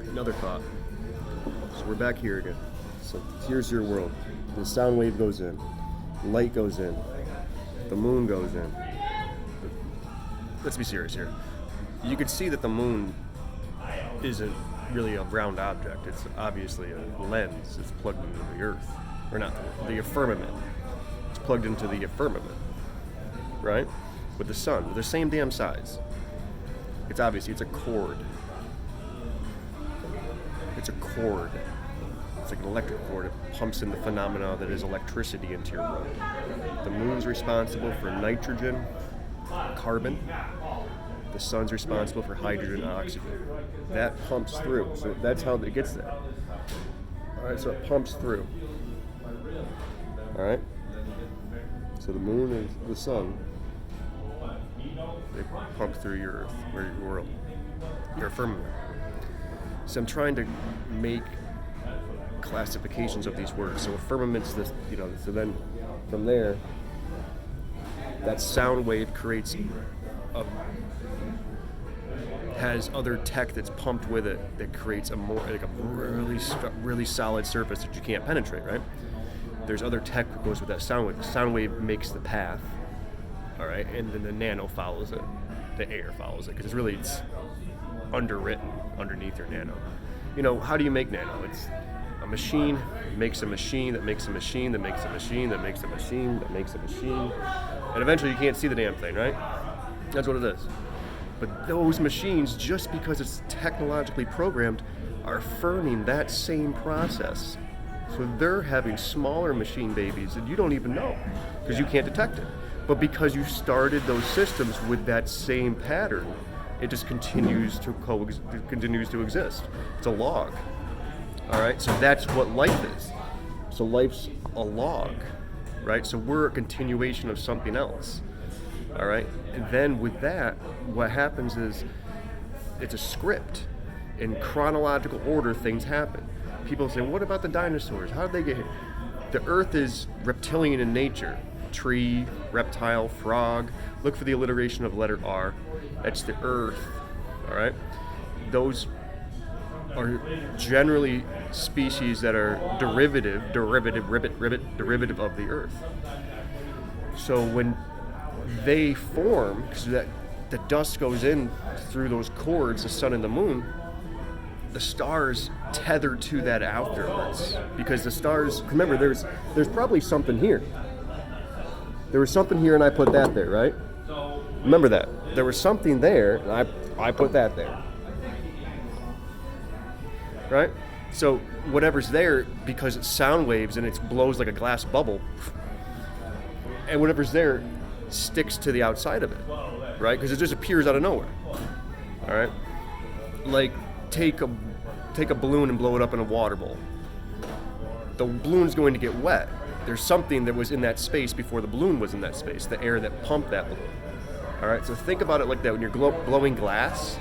Another thought. So we're back here again. So here's your world. The sound wave goes in. Light goes in. The moon goes in. Let's be serious here. You could see that the moon isn't really a round object. It's obviously a lens. It's plugged into the earth. Or not, the firmament. It's plugged into the firmament. Right? With the sun. They're the same damn size. It's a cord. It's a cord. It's like an electric cord. It pumps in the phenomena that is electricity into your world. The moon's responsible for nitrogen, carbon. The sun's responsible for hydrogen and oxygen. That pumps through. So that's how it gets there. All right, so it pumps through. All right? So the moon and the sun, they pump through your earth, or your world, your firmament. So I'm trying to make classifications of these words. So a firmament's this, so then from there, that sound wave has other tech that's pumped with it that creates a really solid surface that you can't penetrate, right? There's other tech that goes with that sound wave. The sound wave makes the path, all right, and then the nano follows it. The air follows it, because it's underwritten underneath your nano. How do you make nano? It's a machine makes a machine that makes a machine that makes a machine that makes a machine that makes a machine, and eventually you can't see the damn thing, right? That's what it is. But those machines, just because it's technologically programmed, are affirming that same process. So they're having smaller machine babies that you don't even know, because you can't detect it. But because you started those systems with that same pattern, it just continues to exist. It's a log. All right, so that's what life is. So life's a log, right? So we're a continuation of something else. All right, and then with that, what happens is it's a script. In chronological order, things happen. People say, what about the dinosaurs? How did they get here? The earth is reptilian in nature. Tree, reptile, frog. Look for the alliteration of letter R. That's the earth, all right? Those are generally species that are derivative of the earth. So when they form, because the dust goes in through those cords, the sun and the moon, the stars tether to that afterwards. Because the stars, remember, there's probably something here. There was something here and I put that there, right? Remember that. There was something there and I put that there. Right? So whatever's there, because it's sound waves and it blows like a glass bubble, and whatever's there sticks to the outside of it, right? Because it just appears out of nowhere. All right? Like, take a balloon and blow it up in a water bowl. The balloon's going to get wet. There's something that was in that space before the balloon was in that space, the air that pumped that balloon. All right, so think about it like that. When you're blowing glass,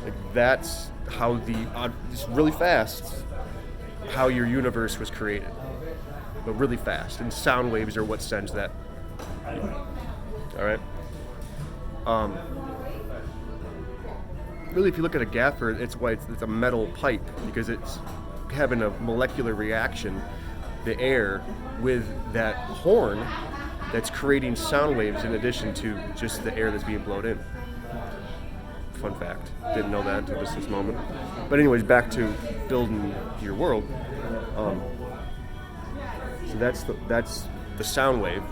like that's how just really fast, how your universe was created, but really fast. And sound waves are what sends that. All right. Really, if you look at a gaffer, it's a metal pipe, because it's having a molecular reaction, the air, with that horn that's creating sound waves in addition to just the air that's being blown in. Fun fact. Didn't know that until just this moment. But anyways, back to building your world. So that's the sound wave.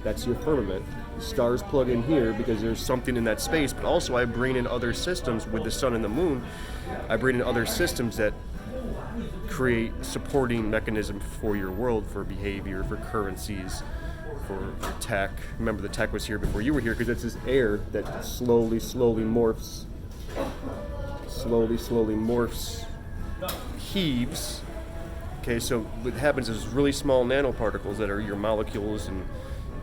That's your firmament. The stars plug in here because there's something in that space, but also I bring in other systems with the sun and the moon. I bring in other systems that create supporting mechanism for your world, for behavior, for currencies, for tech. Remember, the tech was here before you were here, because it's this air that slowly morphs, heaves. Okay, so what happens is really small nanoparticles that are your molecules and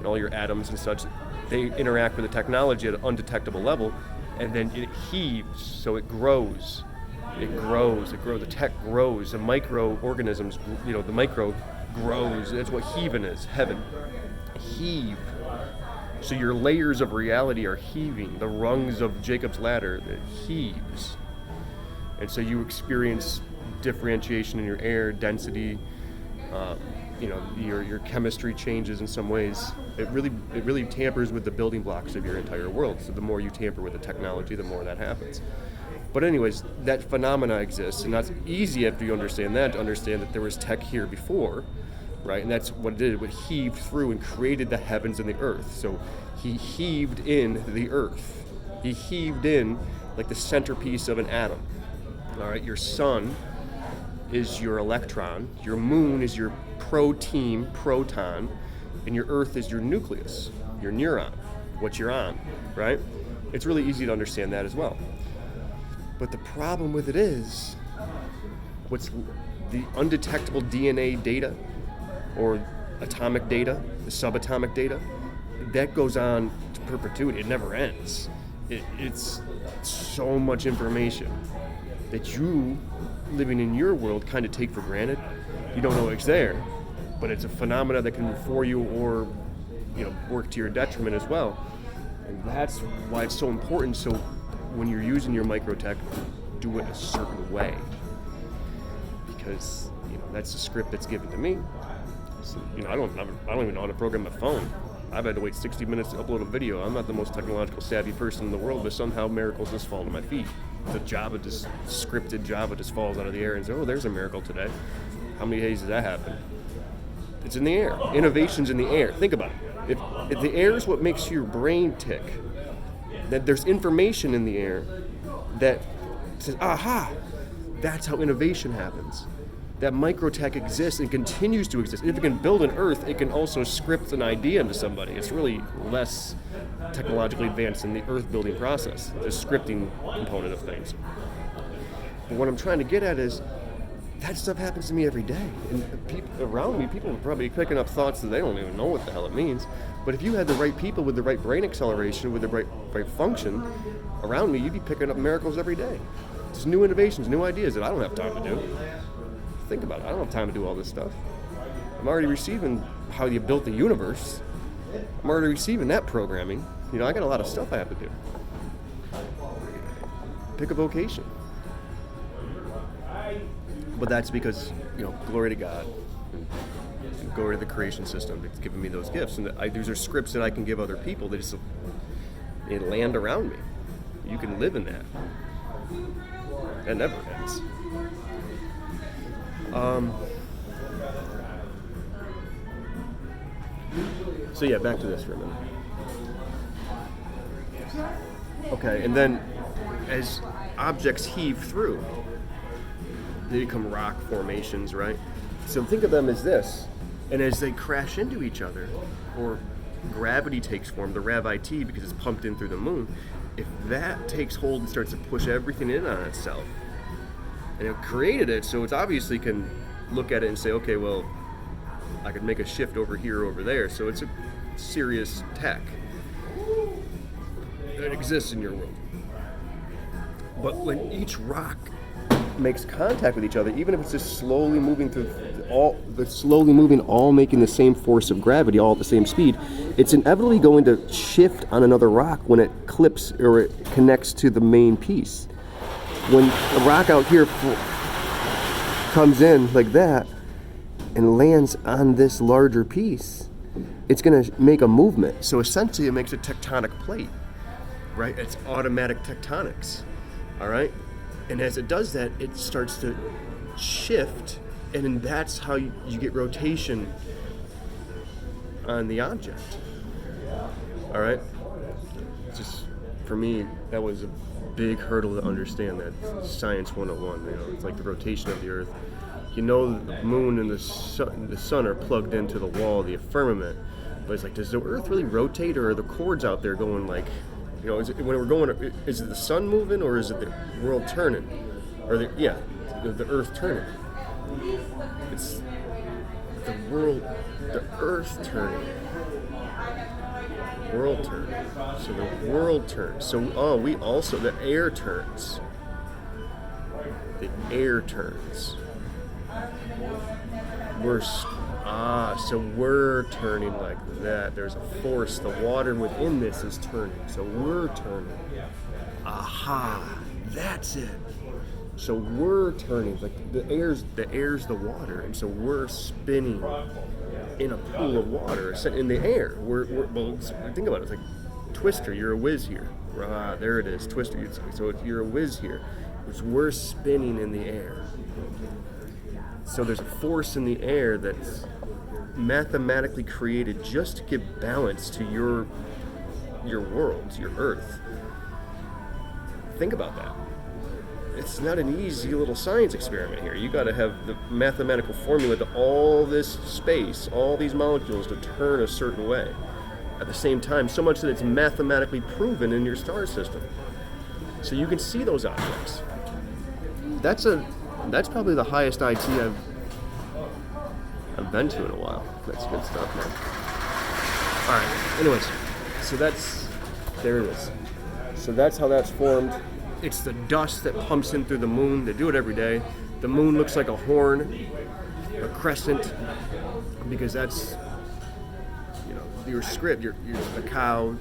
all your atoms and such, they interact with the technology at an undetectable level, and then it heaves, so it grows. The tech grows, the microorganisms, the micro grows. That's what heaving is, heaven. Heave. So your layers of reality are heaving, the rungs of Jacob's ladder that heaves. And so you experience differentiation in your air, density, your chemistry changes in some ways. It really tampers with the building blocks of your entire world. So the more you tamper with the technology, the more that happens. But anyways, that phenomena exists, and that's easy after you understand that, to understand that there was tech here before, right? And that's what it did. It heaved through and created the heavens and the earth. So he heaved in the earth. He heaved in like the centerpiece of an atom. All right, your sun is your electron, your moon is your proton, and your earth is your nucleus, your neuron, what you're on, right? It's really easy to understand that as well. But the problem with it is, what's the undetectable DNA data or atomic data, the subatomic data, that goes on to perpetuity. It never ends. It's so much information that you, living in your world, kind of take for granted. You don't know it's there, but it's a phenomena that can be for you or work to your detriment as well. And that's why it's so important. So when you're using your microtech, do it a certain way, because that's the script that's given to me. So, I don't even know how to program my phone. I've had to wait 60 minutes to upload a video. I'm not the most technological savvy person in the world, but somehow miracles just fall to my feet. Scripted Java just falls out of the air and says, oh, there's a miracle today. How many days does that happen? It's in the air. Innovation's in the air. Think about it. If the air is what makes your brain tick, that there's information in the air that says, aha, that's how innovation happens. That microtech exists and continues to exist. If it can build an earth, it can also script an idea into somebody. It's really less technologically advanced in the earth building process, the scripting component of things. But what I'm trying to get at is, that stuff happens to me every day. And people around me, people are probably picking up thoughts that they don't even know what the hell it means. But if you had the right people with the right brain acceleration, with the right function around me, you'd be picking up miracles every day. Just new innovations, new ideas that I don't have time to do. Think about it. I don't have time to do all this stuff. I'm already receiving how you built the universe. I'm already receiving that programming. I got a lot of stuff I have to do. Pick a vocation. But that's because, glory to God. And glory to the creation system that's given me those gifts. And these are scripts that I can give other people that just land around me. You can live in that. That never ends. So yeah, back to this for a minute. Okay, and then as objects heave through, they become rock formations, right? So think of them as this, and as they crash into each other, or gravity takes form, the RAV-IT, because it's pumped in through the moon, if that takes hold and starts to push everything in on itself, and it created it, so it's obviously can look at it and say, okay, well, I could make a shift over here, over there. So it's a serious tech that exists in your world. But when each rock makes contact with each other, even if it's just slowly moving through all making the same force of gravity, all at the same speed, it's inevitably going to shift on another rock when it clips or it connects to the main piece. When a rock out here comes in like that and lands on this larger piece, it's going to make a movement. So essentially it makes a tectonic plate, right? It's automatic tectonics, all right? And as it does that, it starts to shift, and then that's how you get rotation on the object, all right? Just, for me, that was a big hurdle to understand, that science 101, it's like the rotation of the earth. The moon and the sun are plugged into the wall of the firmament, but it's like, does the earth really rotate, or are the cords out there going like, is it the sun moving, or is it the world turning, or the earth turning? It's the earth turning. World turns. So the world turns. So the air turns. The air turns. So we're turning like that. There's a force. The water within this is turning. So we're turning. Aha, that's it. So we're turning, like the air's the water, and so we're spinning in a pool of water in the air. Well, think about it. It's like Twister. You're a whiz here. There it is, Twister. So you're a whiz here. We're spinning in the air. So there's a force in the air that's mathematically created just to give balance to your world, your Earth. Think about that. It's not an easy little science experiment here. You got to have the mathematical formula to all this space, all these molecules to turn a certain way. At the same time, so much that it's mathematically proven in your star system. So you can see those objects. That's probably the highest IT I've been to in a while. That's good stuff, man. All right. Anyways, so there it is. So that's how that's formed. It's the dust that pumps in through the moon. They do it every day. The moon looks like a horn, a crescent, because that's, your script. You're the cow.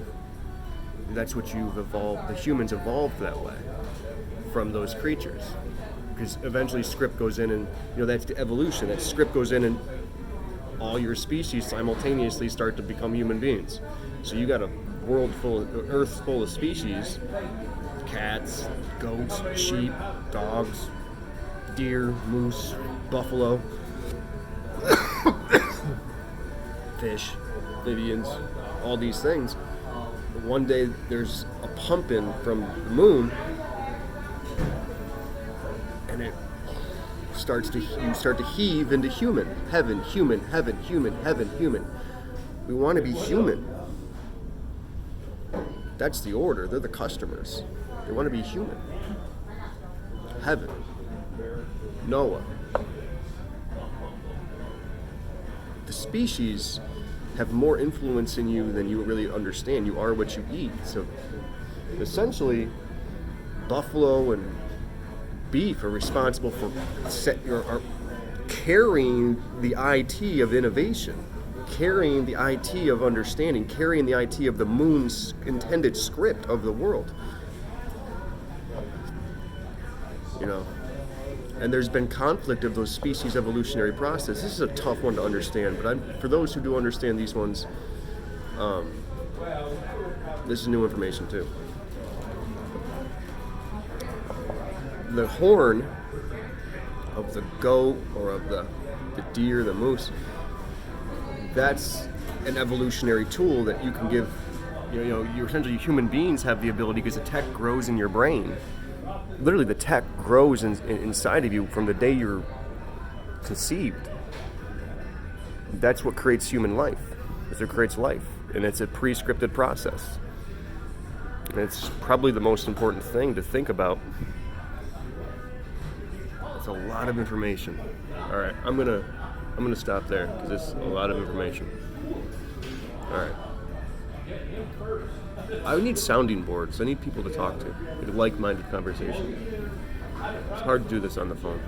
That's what you've evolved. The humans evolved that way from those creatures, because eventually script goes in, and that's the evolution. That script goes in, and all your species simultaneously start to become human beings. So you got a Earth full of species: cats, goats, sheep, dogs, deer, moose, buffalo, fish, amphibians, all these things. One day there's a pump in from the moon, and you start to heave into heaven, human. We want to be human. That's the order. They're the customers. They want to be human. Heaven. Noah. The species have more influence in you than you really understand. You are what you eat. So essentially, buffalo and beef are responsible for carrying the IT of innovation, carrying the IT of understanding, carrying the IT of the moon's intended script of the world. And there's been conflict of those species evolutionary process. This is a tough one to understand, but for those who do understand these ones, this is new information too. The horn of the goat or of the deer, the moose, that's an evolutionary tool that you can give. You essentially, human beings have the ability, because the tech grows in your brain. Literally, the tech grows inside of you from the day you're conceived. That's what creates human life. It creates life, and it's a pre-scripted process. And it's probably the most important thing to think about. It's a lot of information. All right, I'm gonna stop there because it's a lot of information. All right. I need sounding boards. I need people to talk to. A like-minded conversation. It's hard to do this on the phone.